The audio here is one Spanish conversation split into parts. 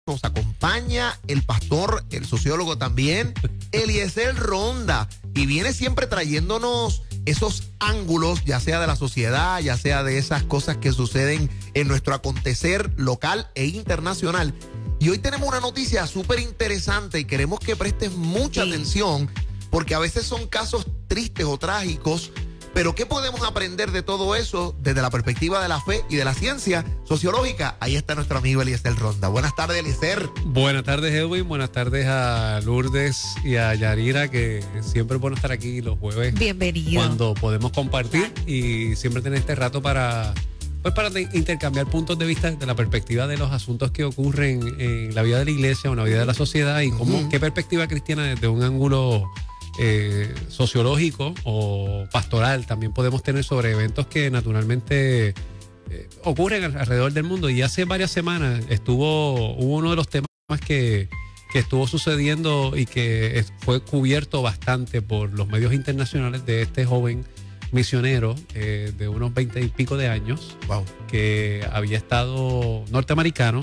Nos acompaña el pastor, el sociólogo también, Eliezer Ronda, y viene siempre trayéndonos esos ángulos, ya sea de la sociedad, ya sea de esas cosas que suceden en nuestro acontecer local e internacional. Y hoy tenemos una noticia súper interesante y queremos que prestes mucha atención, porque a veces son casos tristes o trágicos. Pero ¿qué podemos aprender de todo eso desde la perspectiva de la fe y de la ciencia sociológica? Ahí está nuestro amigo Eliezer Ronda. Buenas tardes, Eliezer. Buenas tardes, Edwin. Buenas tardes a Lourdes y a Yarira, que siempre es bueno estar aquí los jueves. Bienvenido. Cuando podemos compartir y siempre tener este rato para intercambiar puntos de vista desde la perspectiva de los asuntos que ocurren en la vida de la iglesia o en la vida de la sociedad y cómo, qué perspectiva cristiana desde un ángulo sociológico o pastoral también podemos tener sobre eventos que naturalmente ocurren alrededor del mundo. Y hace varias semanas hubo uno de los temas que estuvo sucediendo y que fue cubierto bastante por los medios internacionales de este joven misionero de unos 20 y pico de años, que había estado norteamericano,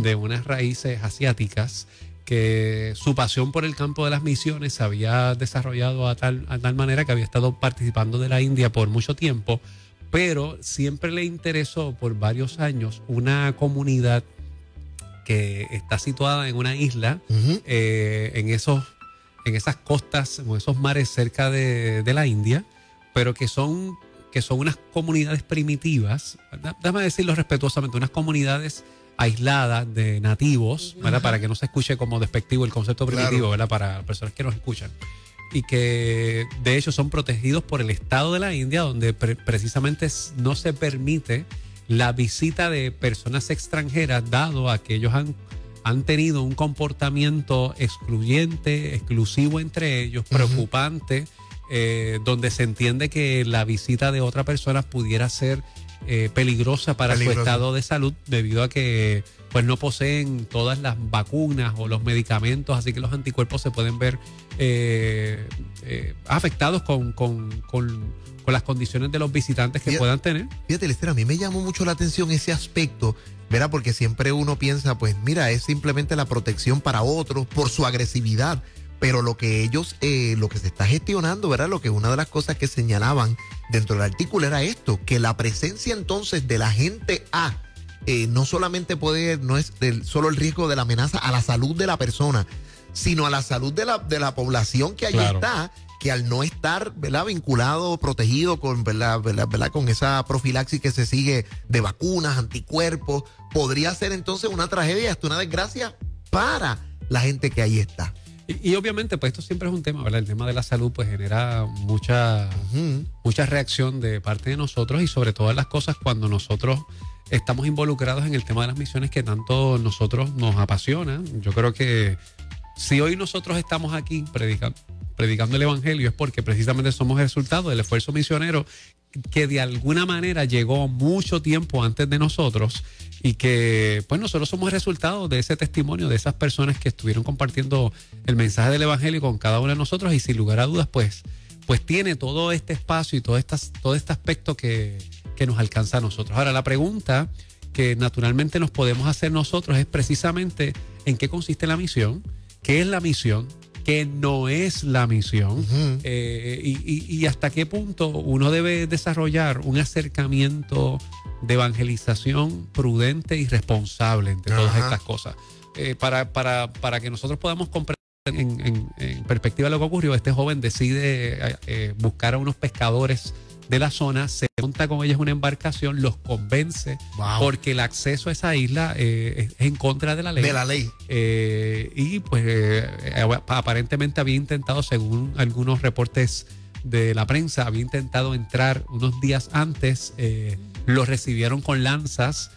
de unas raíces asiáticas, que su pasión por el campo de las misiones se había desarrollado a tal manera que había estado participando de la India por mucho tiempo, pero siempre le interesó por varios años una comunidad que está situada en una isla, en esas costas, en esos mares cerca de la India, pero que son unas comunidades primitivas, déjame decirlo respetuosamente, unas comunidades aisladas de nativos, ¿verdad? Para que no se escuche como despectivo el concepto primitivo, ¿verdad? Para personas que nos escuchan. Y que de hecho son protegidos por el Estado de la India, donde precisamente no se permite la visita de personas extranjeras, dado a que ellos han tenido un comportamiento excluyente, exclusivo entre ellos, preocupante, donde se entiende que la visita de otra persona pudiera ser peligrosa para su estado de salud, debido a que pues no poseen todas las vacunas o los medicamentos, así que los anticuerpos se pueden ver afectados con las condiciones de los visitantes que puedan tener. Fíjate, Eliezer, a mí me llamó mucho la atención ese aspecto, ¿verdad? Porque siempre uno piensa, pues mira, es simplemente la protección para otros por su agresividad. Pero lo que ellos, lo que se está gestionando, ¿verdad? Lo que una de las cosas que señalaban dentro del artículo era esto, que la presencia entonces de la gente no solamente no es solo el riesgo de la amenaza a la salud de la persona, sino a la salud de la población que allí está, que al no estar, ¿verdad?, vinculado, protegido con, ¿verdad? Con esa profilaxis que se sigue de vacunas, anticuerpos, podría ser entonces una tragedia, hasta una desgracia para la gente que ahí está. Y obviamente, pues esto siempre es un tema, ¿verdad? El tema de la salud pues genera mucha reacción de parte de nosotros, y sobre todas las cosas cuando nosotros estamos involucrados en el tema de las misiones que tanto nosotros nos apasiona. Yo creo que si hoy nosotros estamos aquí predicando el evangelio es porque precisamente somos el resultado del esfuerzo misionero que de alguna manera llegó mucho tiempo antes de nosotros, y que pues nosotros somos el resultado de ese testimonio de esas personas que estuvieron compartiendo el mensaje del evangelio con cada uno de nosotros, y sin lugar a dudas pues tiene todo este espacio y todo este aspecto que nos alcanza a nosotros. Ahora, la pregunta que naturalmente nos podemos hacer nosotros es precisamente en qué consiste la misión, qué es la misión, qué no es la misión, y hasta qué punto uno debe desarrollar un acercamiento de evangelización prudente y responsable entre todas estas cosas. Para que nosotros podamos comprender en perspectiva lo que ocurrió, este joven decide buscar a unos pescadores de la zona, se monta con ellos una embarcación, los convence, porque el acceso a esa isla es en contra de la ley. De la ley. Y pues aparentemente había intentado, según algunos reportes de la prensa, había intentado entrar unos días antes, lo recibieron con lanzas.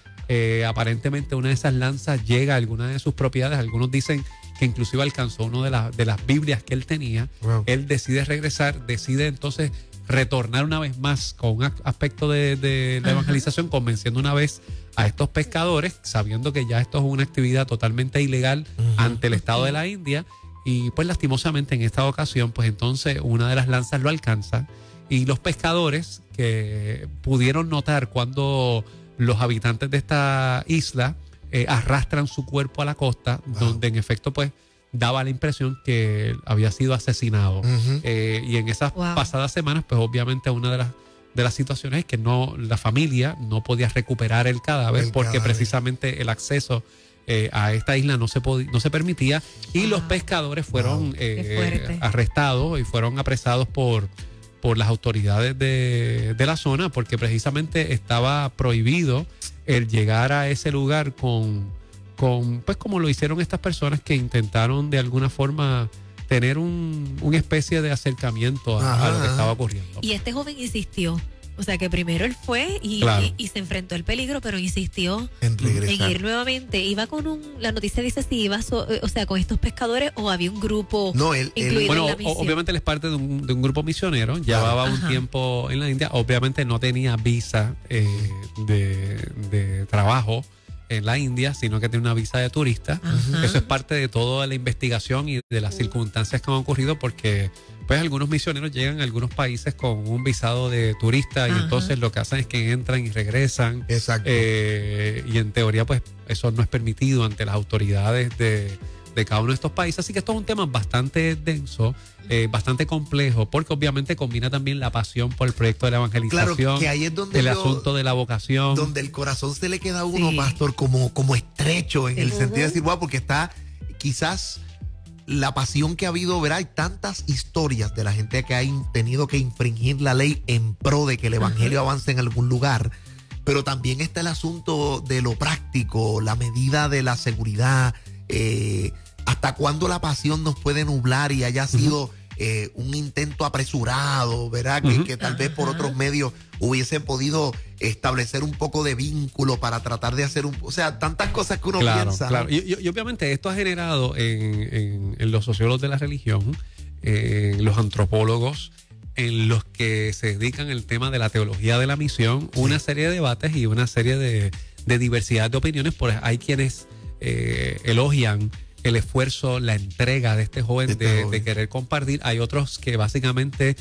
Aparentemente una de esas lanzas llega a alguna de sus propiedades. Algunos dicen que inclusive alcanzó una de las Biblias que él tenía. Él decide regresar, decide entonces retornar una vez más con un aspecto de la evangelización, convenciendo una vez a estos pescadores, sabiendo que ya esto es una actividad totalmente ilegal ante el Estado de la India. Y pues lastimosamente en esta ocasión, pues entonces una de las lanzas lo alcanza, y los pescadores que pudieron notar cuando los habitantes de esta isla arrastran su cuerpo a la costa, donde en efecto pues daba la impresión que había sido asesinado. Y en esas pasadas semanas, pues obviamente una de las situaciones es que la familia no podía recuperar el cadáver porque precisamente el acceso a esta isla no se permitía, y los pescadores fueron arrestados y fueron apresados por las autoridades de la zona, porque precisamente estaba prohibido el llegar a ese lugar pues como lo hicieron estas personas que intentaron de alguna forma tener una especie de acercamiento a lo que estaba ocurriendo. Y este joven insistió. O sea, que primero él fue y se enfrentó al peligro, pero insistió en ir nuevamente. Iba con la noticia dice si iba, con estos pescadores o había un grupo incluido en la misión. Obviamente él es parte de un grupo misionero, llevaba un tiempo en la India, obviamente no tenía visa de trabajo en la India, sino que tiene una visa de turista. Eso es parte de toda la investigación y de las circunstancias que han ocurrido, porque pues algunos misioneros llegan a algunos países con un visado de turista y entonces lo que hacen es que entran y regresan. Exacto. Y en teoría pues eso no es permitido ante las autoridades de cada uno de estos países. Así que esto es un tema bastante denso, bastante complejo, porque obviamente combina también la pasión por el proyecto de la evangelización. Claro, que ahí es donde el asunto de la vocación. Donde el corazón se le queda a uno, pastor, como estrecho, en el sentido de decir, porque está quizás la pasión que ha habido, ¿verdad? Hay tantas historias de la gente que ha tenido que infringir la ley en pro de que el evangelio avance en algún lugar, pero también está el asunto de lo práctico, la medida de la seguridad, hasta cuándo la pasión nos puede nublar y haya sido un intento apresurado, ¿verdad? Que tal vez por otros medios hubiesen podido establecer un poco de vínculo para tratar de hacer tantas cosas que uno piensa. Claro. Y obviamente esto ha generado en los sociólogos de la religión, en los antropólogos, en los que se dedican al tema de la teología de la misión, una serie de debates y una serie de diversidad de opiniones. Hay quienes elogian el esfuerzo, la entrega de este joven de querer compartir. Hay otros que básicamente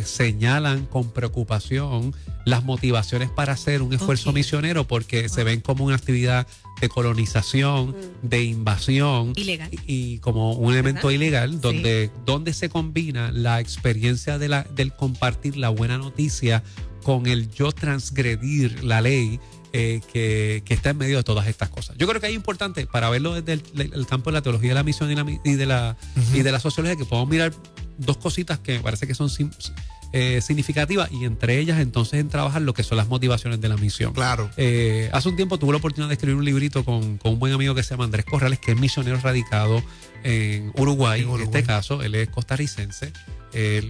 señalan con preocupación las motivaciones para hacer un esfuerzo misionero, porque se ven como una actividad de colonización, de invasión ilegal, y como un elemento ilegal, donde se combina la experiencia del compartir la buena noticia con el yo transgredir la ley que está en medio de todas estas cosas. Yo creo que es importante, para verlo desde el campo de la teología de la misión y de la sociología, que podamos mirar dos cositas que me parece que son significativas, y entre ellas entonces en trabajar lo que son las motivaciones de la misión. Claro. Hace un tiempo tuve la oportunidad de escribir un librito con un buen amigo que se llama Andrés Corrales, que es misionero radicado en Uruguay. En este caso, él es costarricense.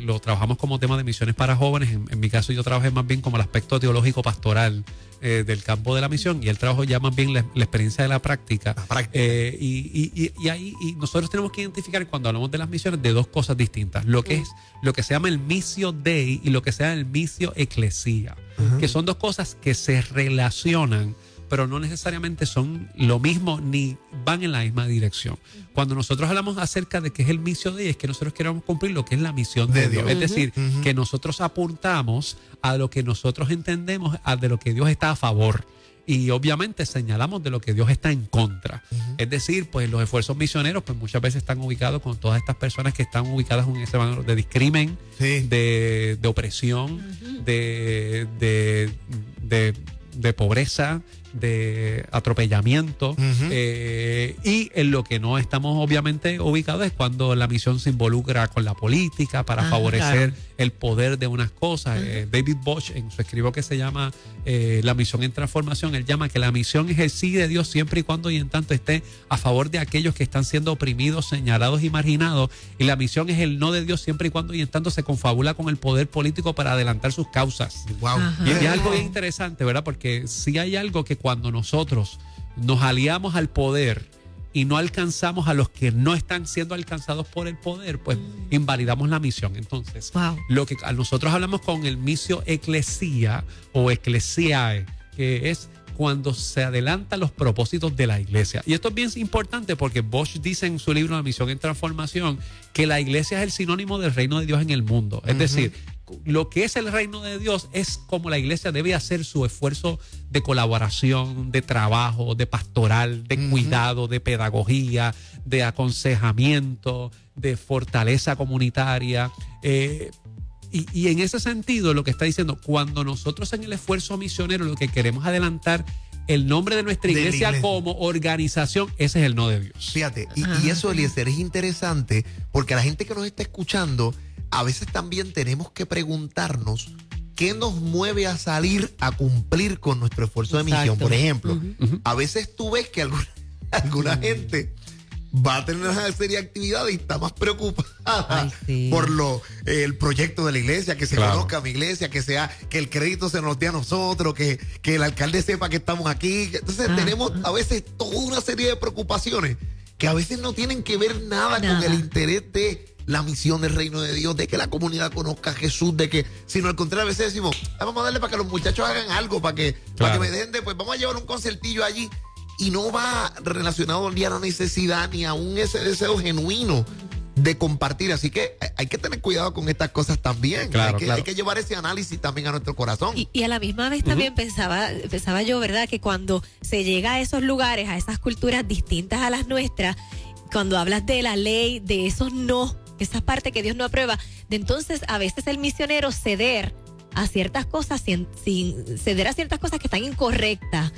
Lo trabajamos como tema de misiones para jóvenes. En mi caso yo trabajé más bien como el aspecto teológico pastoral del campo de la misión, y él trabajó ya más bien la experiencia de la práctica. Y ahí nosotros tenemos que identificar, cuando hablamos de las misiones, de dos cosas distintas: lo que se llama el missio Dei y lo que se llama el missio ecclesia, que son dos cosas que se relacionan, pero no necesariamente son lo mismo ni van en la misma dirección. Cuando nosotros hablamos acerca de qué es el missio Dei, es que nosotros queremos cumplir lo que es la misión de Dios. Es decir, que nosotros apuntamos a lo que nosotros entendemos, de lo que Dios está a favor. Y obviamente señalamos de lo que Dios está en contra. Es decir, pues los esfuerzos misioneros pues muchas veces están ubicados con todas estas personas que están ubicadas en ese valor de discrimen, de opresión, de pobreza, de atropellamiento, y en lo que no estamos obviamente ubicados es cuando la misión se involucra con la política para favorecer el poder de unas cosas. David Bosch, en su escribo que se llama La misión en transformación, él llama que la misión es el sí de Dios siempre y cuando y en tanto esté a favor de aquellos que están siendo oprimidos, señalados y marginados, y la misión es el no de Dios siempre y cuando y en tanto se confabula con el poder político para adelantar sus causas. Y es algo bien interesante, ¿verdad? Porque si hay algo que cuando nosotros nos aliamos al poder y no alcanzamos a los que no están siendo alcanzados por el poder, pues invalidamos la misión. Entonces, lo que nosotros hablamos con el missio ecclesia o ecclesiae, que es cuando se adelantan los propósitos de la iglesia. Y esto es bien importante porque Bosch dice en su libro La misión en transformación que la iglesia es el sinónimo del reino de Dios en el mundo. Es decir, lo que es el reino de Dios es como la iglesia debe hacer su esfuerzo de colaboración, de trabajo, de pastoral, de cuidado, de pedagogía, de aconsejamiento, de fortaleza comunitaria. Y en ese sentido, lo que está diciendo, cuando nosotros en el esfuerzo misionero lo que queremos adelantar el nombre de nuestra iglesia como organización, ese es el no de Dios. Fíjate, y eso, Eliezer, es interesante porque a la gente que nos está escuchando, a veces también tenemos que preguntarnos qué nos mueve a salir a cumplir con nuestro esfuerzo de misión. Por ejemplo, a veces tú ves que alguna gente va a tener una serie de actividades y está más preocupada por el proyecto de la iglesia, que se conozca mi iglesia, que el crédito se nos dé a nosotros, que el alcalde sepa que estamos aquí. Entonces tenemos a veces toda una serie de preocupaciones que a veces no tienen que ver nada con el interés de la misión del reino de Dios, de que la comunidad conozca a Jesús, sino al contrario, a veces decimos, vamos a darle para que los muchachos hagan algo, para que me dejen pues vamos a llevar un concertillo allí. Y no va relacionado ni a la necesidad ni a ese deseo genuino de compartir. Así que hay que tener cuidado con estas cosas también. Hay que llevar ese análisis también a nuestro corazón. Y a la misma vez también pensaba yo, ¿verdad? Que cuando se llega a esos lugares, a esas culturas distintas a las nuestras, cuando hablas de la ley, de esos no, esa parte que Dios no aprueba, de entonces a veces el misionero ceder a ciertas cosas sin ceder a ciertas cosas que están incorrectas.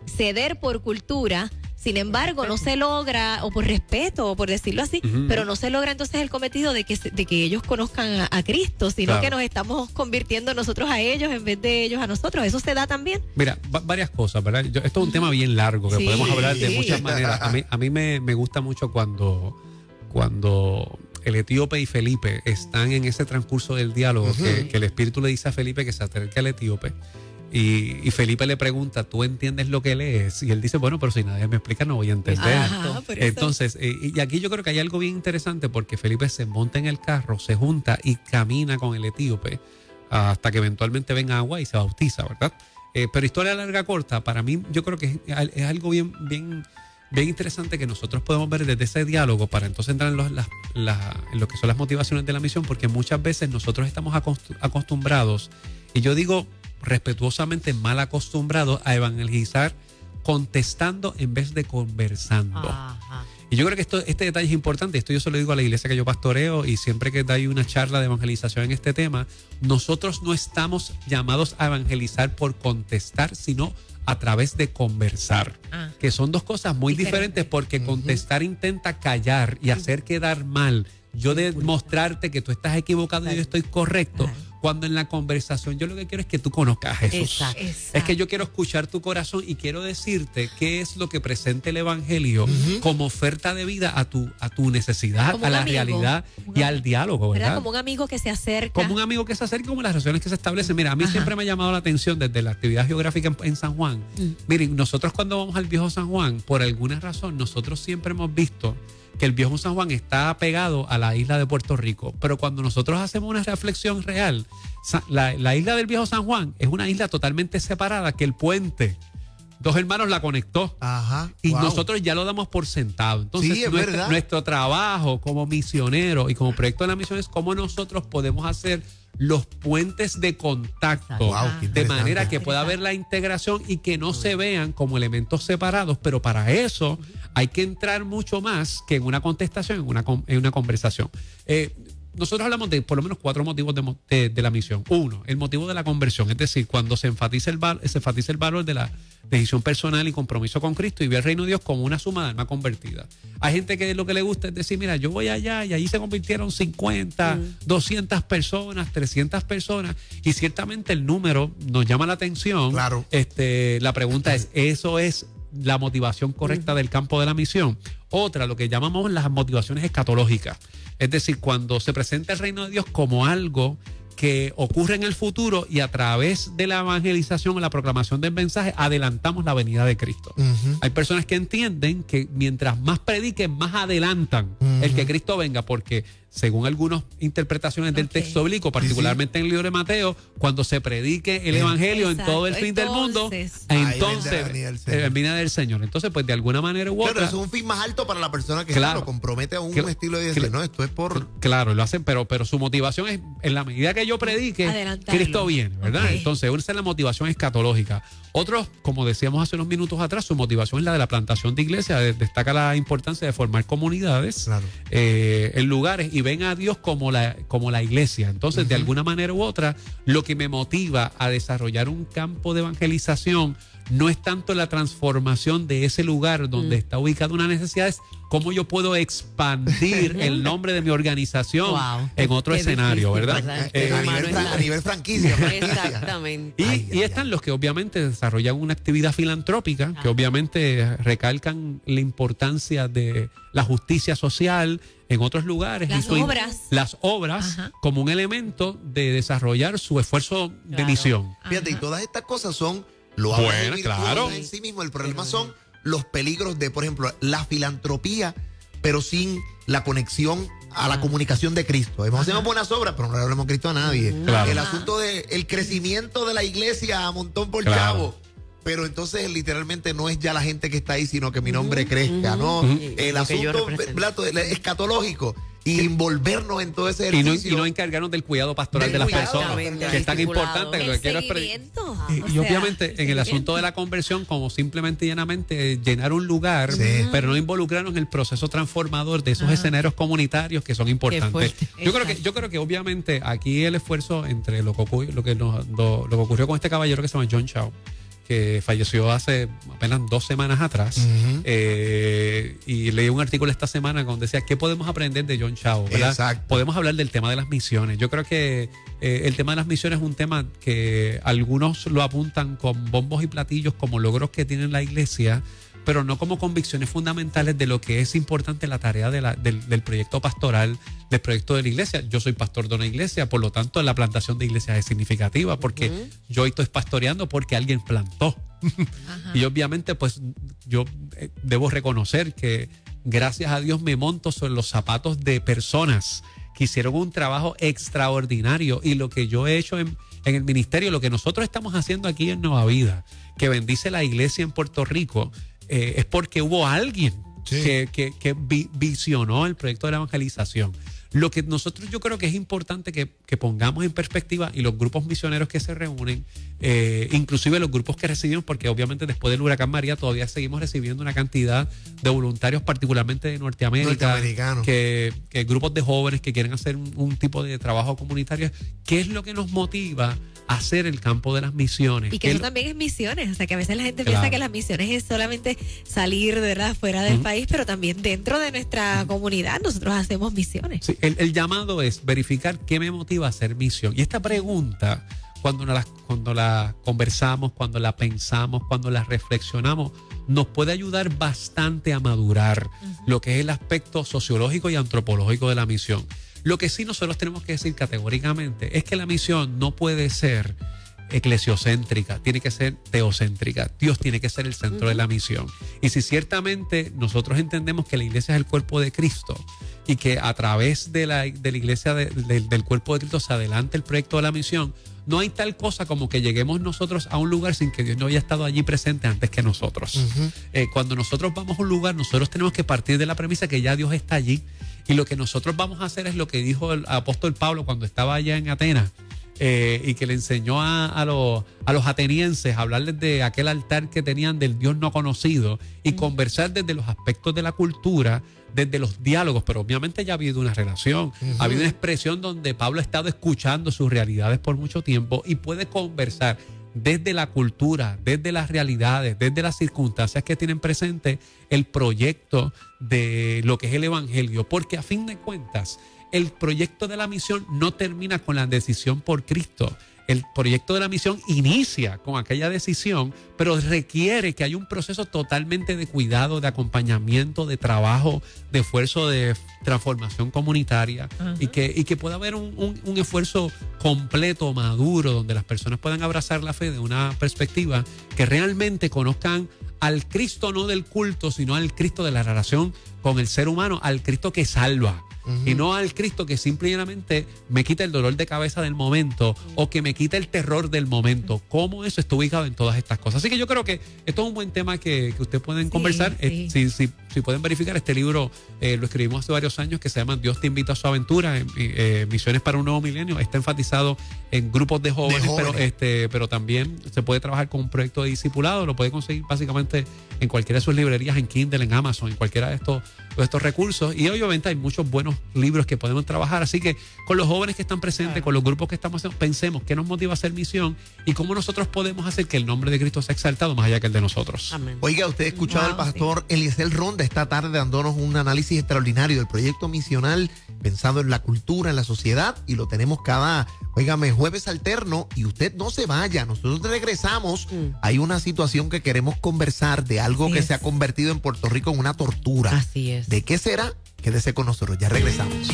Ceder por cultura, sin embargo, no se logra, o por respeto, o por decirlo así, pero no se logra entonces el cometido de que ellos conozcan a Cristo, sino que nos estamos convirtiendo nosotros a ellos en vez de ellos a nosotros. ¿Eso se da también? Mira, varias cosas, ¿verdad? Esto es un tema bien largo que podemos hablar de muchas maneras. A mí me gusta mucho cuando el etíope y Felipe están en ese transcurso del diálogo, que el Espíritu le dice a Felipe que se acerque al etíope. Y Felipe le pregunta, ¿tú entiendes lo que lees? Y él dice, bueno, pero si nadie me explica no voy a entender. Entonces, y aquí yo creo que hay algo bien interesante porque Felipe se monta en el carro, se junta y camina con el etíope hasta que eventualmente ven agua y se bautiza, ¿verdad? Pero historia larga corta, para mí yo creo que es algo bien interesante que nosotros podemos ver desde ese diálogo para entonces entrar en lo que son las motivaciones de la misión, porque muchas veces nosotros estamos acostumbrados, y yo digo respetuosamente mal acostumbrados, a evangelizar contestando en vez de conversando. Y yo creo que este detalle es importante. Esto yo se lo digo a la iglesia que yo pastoreo, y siempre que hay una charla de evangelización en este tema, nosotros no estamos llamados a evangelizar por contestar, sino a través de conversar, que son dos cosas muy diferentes, porque contestar intenta callar y hacer quedar mal. Yo demostrarte que tú estás equivocado y yo estoy correcto. Cuando en la conversación yo lo que quiero es que tú conozcas a Jesús. Es que yo quiero escuchar tu corazón y quiero decirte qué es lo que presenta el evangelio como oferta de vida a tu necesidad, como a la realidad y al diálogo, ¿verdad? Como un amigo que se acerca. Como un amigo que se acerca, como las relaciones que se establecen. Mira, a mí siempre me ha llamado la atención desde la actividad geográfica en San Juan. Miren, nosotros cuando vamos al viejo San Juan, por alguna razón, nosotros siempre hemos visto que el viejo San Juan está pegado a la isla de Puerto Rico, pero cuando nosotros hacemos una reflexión real, la isla del viejo San Juan es una isla totalmente separada, que el puente Dos Hermanos la conectó. Y nosotros ya lo damos por sentado. Entonces, nuestro trabajo como misionero y como proyecto de la misión es cómo nosotros podemos hacer los puentes de contacto de manera que pueda haber la integración y que no se vean como elementos separados, pero para eso hay que entrar mucho más que en una contestación, en una conversación. Nosotros hablamos de por lo menos 4 motivos de la misión. 1, el motivo de la conversión, es decir, cuando se enfatiza el valor de la decisión personal y compromiso con Cristo y ve el reino de Dios como una suma de alma convertida. Hay gente que lo que le gusta es decir, mira, yo voy allá y allí se convirtieron 50, 200 personas, 300 personas, y ciertamente el número nos llama la atención. La pregunta es, ¿eso es la motivación correcta del campo de la misión? Otra, lo que llamamos las motivaciones escatológicas. Es decir, cuando se presenta el reino de Dios como algo que ocurre en el futuro y a través de la evangelización o la proclamación del mensaje adelantamos la venida de Cristo. Hay personas que entienden que mientras más prediquen, más adelantan el que Cristo venga, porque según algunas interpretaciones del texto bíblico, particularmente en el libro de Mateo, cuando se predique el evangelio en todo el fin del mundo, entonces viene del Señor. Entonces, pues de alguna manera u otra. Pero eso es un fin más alto para la persona que lo compromete a un estilo de decir, no, esto es por. Claro, lo hacen, pero su motivación es, en la medida que yo predique, Cristo viene, ¿verdad? Entonces, esa es la motivación escatológica. Otros, como decíamos hace unos minutos atrás, su motivación es la de la plantación de iglesias. Destaca la importancia de formar comunidades en lugares y ven a Dios como la iglesia. Entonces, de alguna manera u otra, lo que me motiva a desarrollar un campo de evangelización no es tanto la transformación de ese lugar donde está ubicada una necesidad, es cómo yo puedo expandir el nombre de mi organización en otro escenario, ¿verdad? A nivel franquicia. Exactamente. Y están los que obviamente desarrollan una actividad filantrópica, que obviamente recalcan la importancia de la justicia social en otros lugares. Las obras como un elemento de desarrollar su esfuerzo de misión. Fíjate, y todas estas cosas son buenas, claro, en sí mismo. El problema son los peligros de, por ejemplo, la filantropía, pero sin la conexión a la comunicación de Cristo. Hacemos buenas obras, pero no le hablamos Cristo a nadie. El asunto del crecimiento de la iglesia a montón por chavo. Pero entonces literalmente no es ya la gente que está ahí, sino que mi nombre crezca, ¿no? El asunto escatológico. Y envolvernos en todo ese ejercicio. Y no encargarnos del cuidado pastoral de las personas, que es tan importante. Que lo que quiero es y obviamente en el asunto de la conversión, como simplemente y llanamente llenar un lugar, pero no involucrarnos en el proceso transformador de esos escenarios comunitarios que son importantes. Yo creo que obviamente aquí el esfuerzo entre lo que ocurrió con este caballero que se llama John Chau, que falleció hace apenas 2 semanas atrás, y leí un artículo esta semana donde decía, ¿qué podemos aprender de John Chau? Podemos hablar del tema de las misiones. Yo creo que el tema de las misiones es un tema que algunos lo apuntan con bombos y platillos como logros que tiene la iglesia, pero no como convicciones fundamentales de lo que es importante la tarea del proyecto pastoral, del proyecto de la iglesia. Yo soy pastor de una iglesia, por lo tanto la plantación de iglesias es significativa, porque yo estoy pastoreando porque alguien plantó. Y obviamente pues yo debo reconocer que gracias a Dios me monto sobre los zapatos de personas que hicieron un trabajo extraordinario, y lo que yo he hecho en el ministerio, lo que nosotros estamos haciendo aquí en Nueva Vida, que bendice la iglesia en Puerto Rico, es porque hubo alguien que visionó el proyecto de la evangelización. Lo que nosotros, yo creo que es importante que pongamos en perspectiva, y los grupos misioneros que se reúnen, inclusive los grupos que recibimos, porque obviamente después del huracán María todavía seguimos recibiendo una cantidad de voluntarios, particularmente de Norteamérica, que grupos de jóvenes que quieren hacer un tipo de trabajo comunitario. ¿Qué es lo que nos motiva a hacer el campo de las misiones? Y que eso también es misiones, o sea que a veces la gente piensa que las misiones es solamente salir, ¿verdad?, fuera del país, pero también dentro de nuestra comunidad nosotros hacemos misiones. Sí, el llamado es verificar qué me motiva a hacer misión. Y esta pregunta, cuando la conversamos, cuando la pensamos, cuando la reflexionamos, nos puede ayudar bastante a madurar lo que es el aspecto sociológico y antropológico de la misión. Lo que sí nosotros tenemos que decir categóricamente es que la misión no puede ser eclesiocéntrica, tiene que ser teocéntrica. Dios tiene que ser el centro de la misión. Y si ciertamente nosotros entendemos que la iglesia es el cuerpo de Cristo, y que a través de la iglesia del cuerpo de Cristo se adelanta el proyecto de la misión, no hay tal cosa como que lleguemos nosotros a un lugar sin que Dios no haya estado allí presente antes que nosotros. Cuando nosotros vamos a un lugar, nosotros tenemos que partir de la premisa que ya Dios está allí, y lo que nosotros vamos a hacer es lo que dijo el apóstol Pablo cuando estaba allá en Atenas, y que le enseñó a los atenienses a hablarles de aquel altar que tenían del Dios no conocido, y conversar desde los aspectos de la cultura, desde los diálogos, pero obviamente ya ha habido una relación, ha habido una expresión donde Pablo ha estado escuchando sus realidades por mucho tiempo y puede conversar desde la cultura, desde las realidades, desde las circunstancias que tienen presente el proyecto de lo que es el evangelio, porque a fin de cuentas el proyecto de la misión no termina con la decisión por Cristo. El proyecto de la misión inicia con aquella decisión, pero requiere que haya un proceso totalmente de cuidado, de acompañamiento, de trabajo, de esfuerzo de transformación comunitaria, y que pueda haber un esfuerzo completo, maduro, donde las personas puedan abrazar la fe de una perspectiva que realmente conozcan al Cristo no del culto, sino al Cristo de la relación con el ser humano, al Cristo que salva. Y no al Cristo que simplemente me quita el dolor de cabeza del momento o que me quita el terror del momento. ¿Cómo eso está ubicado en todas estas cosas? Así que yo creo que esto es un buen tema que ustedes pueden conversar. Sí. Si pueden verificar, este libro lo escribimos hace varios años, que se llama Dios te invita a su aventura, Misiones para un nuevo milenio. Está enfatizado en grupos de jóvenes. Pero también se puede trabajar con un proyecto de discipulado. Lo puede conseguir básicamente en cualquiera de sus librerías, en Kindle, en Amazon, en cualquiera de estos recursos. Y obviamente hay muchos buenos libros que podemos trabajar. Así que con los jóvenes que están presentes, con los grupos que estamos haciendo, pensemos qué nos motiva a hacer misión y cómo nosotros podemos hacer que el nombre de Cristo sea exaltado más allá que el de nosotros. Amén. Oiga, usted ha escuchado al pastor Eliezer Ronda esta tarde dándonos un análisis extraordinario del proyecto misional pensado en la cultura, en la sociedad, y lo tenemos cada, jueves alterno, y usted no se vaya, nosotros regresamos. Hay una situación que queremos conversar de algo que se ha convertido en Puerto Rico en una tortura. Así es. ¿De qué será? Quédese con nosotros, ya regresamos.